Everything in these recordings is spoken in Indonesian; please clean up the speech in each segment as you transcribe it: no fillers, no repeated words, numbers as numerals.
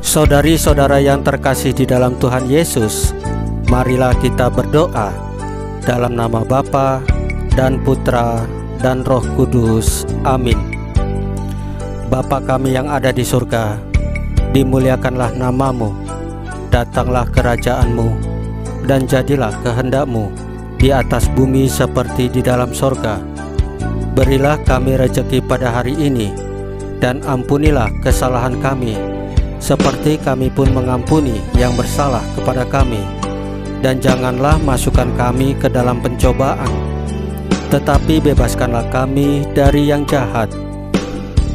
Saudari-saudara yang terkasih di dalam Tuhan Yesus, marilah kita berdoa dalam nama Bapa dan Putra dan Roh Kudus. Amin. Bapa kami yang ada di surga, dimuliakanlah nama-Mu, datanglah kerajaan-Mu, dan jadilah kehendak-Mu di atas bumi seperti di dalam surga. Berilah kami rejeki pada hari ini, dan ampunilah kesalahan kami, seperti kami pun mengampuni yang bersalah kepada kami. Dan janganlah masukkan kami ke dalam pencobaan, tetapi bebaskanlah kami dari yang jahat.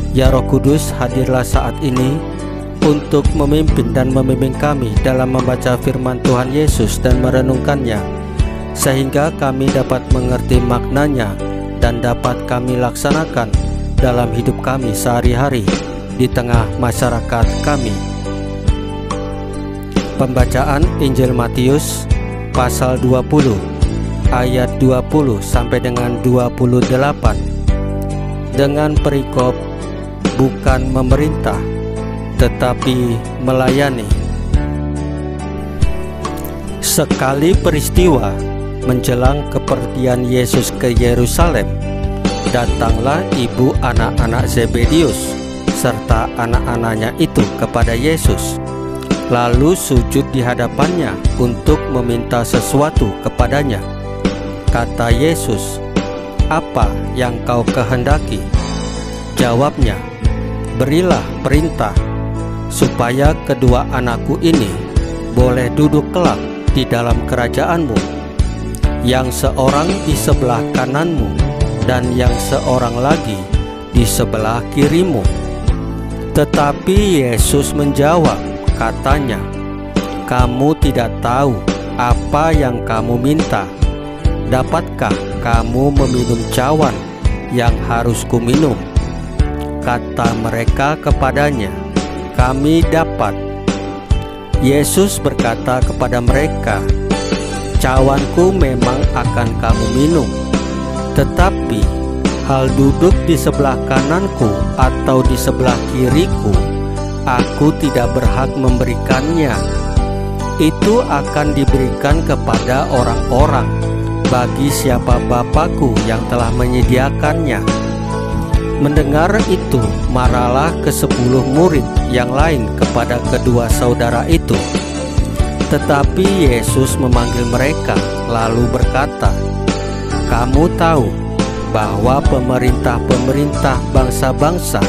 Ya Roh Kudus, hadirlah saat ini untuk memimpin dan membimbing kami dalam membaca firman Tuhan Yesus dan merenungkannya, sehingga kami dapat mengerti maknanya dan dapat kami laksanakan dalam hidup kami sehari-hari di tengah masyarakat kami. Pembacaan Injil Matius pasal 20 ayat 20 sampai dengan 28 dengan perikop bukan memerintah tetapi melayani. Sekali peristiwa menjelang kepergian Yesus ke Yerusalem, datanglah ibu anak-anak Zebedius serta anak-anaknya itu kepada Yesus, lalu sujud di hadapannya untuk meminta sesuatu kepadanya. Kata Yesus, "Apa yang kau kehendaki?" Jawabnya, "Berilah perintah supaya kedua anakku ini boleh duduk kelak di dalam kerajaan-Mu, yang seorang di sebelah kanan-Mu dan yang seorang lagi di sebelah kiri-Mu." Tetapi Yesus menjawab, katanya, "Kamu tidak tahu apa yang kamu minta. Dapatkah kamu meminum cawan yang harus kuminum?" Kata mereka kepadanya, "Kami dapat." Yesus berkata kepada mereka, "Cawanku memang akan kamu minum, tetapi hal duduk di sebelah kananku atau di sebelah kiriku, aku tidak berhak memberikannya. Itu akan diberikan kepada orang-orang bagi siapa Bapakku yang telah menyediakannya." Mendengar itu, marahlah ke-10 murid yang lain kepada kedua saudara itu. Tetapi Yesus memanggil mereka lalu berkata, "Kamu tahu bahwa pemerintah-pemerintah bangsa-bangsa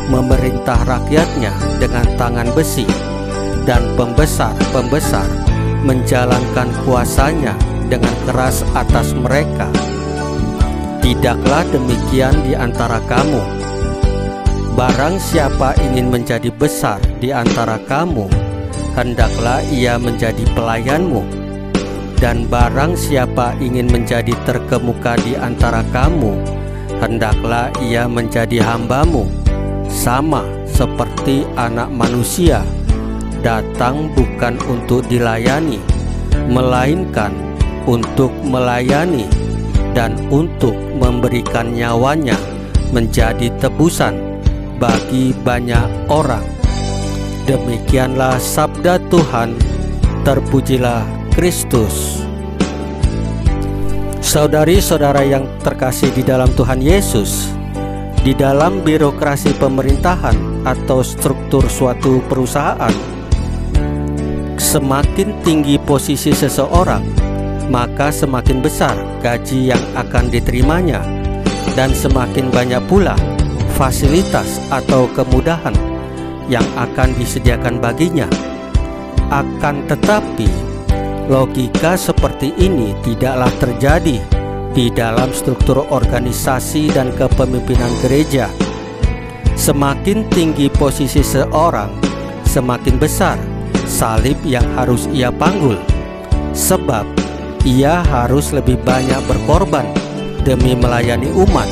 memerintah rakyatnya dengan tangan besi, dan pembesar-pembesar menjalankan kuasanya dengan keras atas mereka. Tidaklah demikian di antara kamu. Barang siapa ingin menjadi besar di antara kamu, hendaklah ia menjadi pelayanmu. Dan barang siapa ingin menjadi terkemuka di antara kamu, hendaklah ia menjadi hambamu. Sama seperti Anak Manusia datang bukan untuk dilayani, melainkan untuk melayani dan untuk memberikan nyawanya menjadi tebusan bagi banyak orang." Demikianlah sabda Tuhan. Terpujilah Kristus. Saudari-saudara yang terkasih di dalam Tuhan Yesus, di dalam birokrasi pemerintahan atau struktur suatu perusahaan, semakin tinggi posisi seseorang, maka semakin besar gaji yang akan diterimanya, dan semakin banyak pula fasilitas atau kemudahan yang akan disediakan baginya. Akan tetapi, logika seperti ini tidaklah terjadi di dalam struktur organisasi dan kepemimpinan gereja. Semakin tinggi posisi seorang, semakin besar salib yang harus ia panggul, sebab ia harus lebih banyak berkorban demi melayani umat.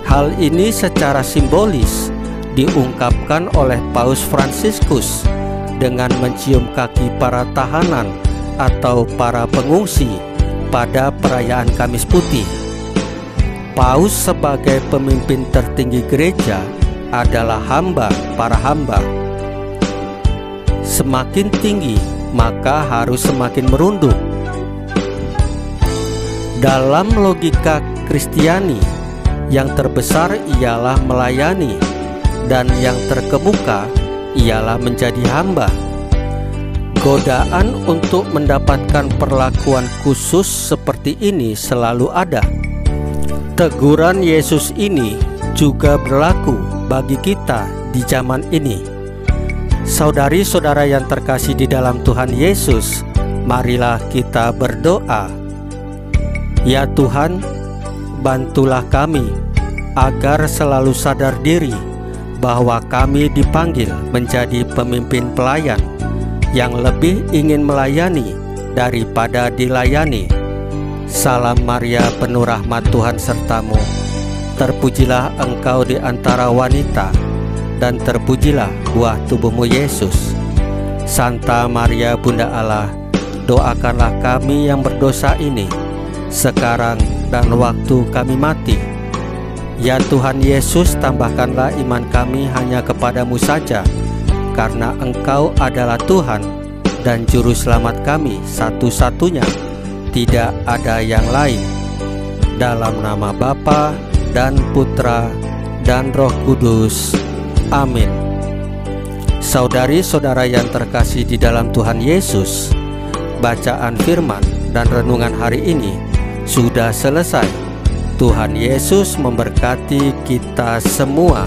Hal ini secara simbolis diungkapkan oleh Paus Fransiskus dengan mencium kaki para tahanan atau para pengungsi pada perayaan Kamis Putih. Paus sebagai pemimpin tertinggi gereja adalah hamba para hamba. semakin tinggi, maka harus semakin merunduk. Dalam logika Kristiani, yang terbesar ialah melayani, dan yang terkemuka ialah menjadi hamba. Godaan untuk mendapatkan perlakuan khusus seperti ini selalu ada. Teguran Yesus ini juga berlaku bagi kita di zaman ini. Saudari-saudara yang terkasih di dalam Tuhan Yesus, marilah kita berdoa. Ya Tuhan, bantulah kami agar selalu sadar diri bahwa kami dipanggil menjadi pemimpin pelayan yang lebih ingin melayani daripada dilayani. Salam Maria, penuh rahmat, Tuhan sertamu. Terpujilah engkau di antara wanita, dan terpujilah buah tubuhmu Yesus. Santa Maria Bunda Allah, doakanlah kami yang berdosa ini, sekarang dan waktu kami mati. Ya Tuhan Yesus, tambahkanlah iman kami hanya kepadamu saja, karena Engkau adalah Tuhan dan Juru Selamat kami satu-satunya, tidak ada yang lain. Dalam nama Bapa dan Putra dan Roh Kudus. Amin. Saudari-saudara yang terkasih di dalam Tuhan Yesus, bacaan firman dan renungan hari ini sudah selesai. Tuhan Yesus memberkati kita semua.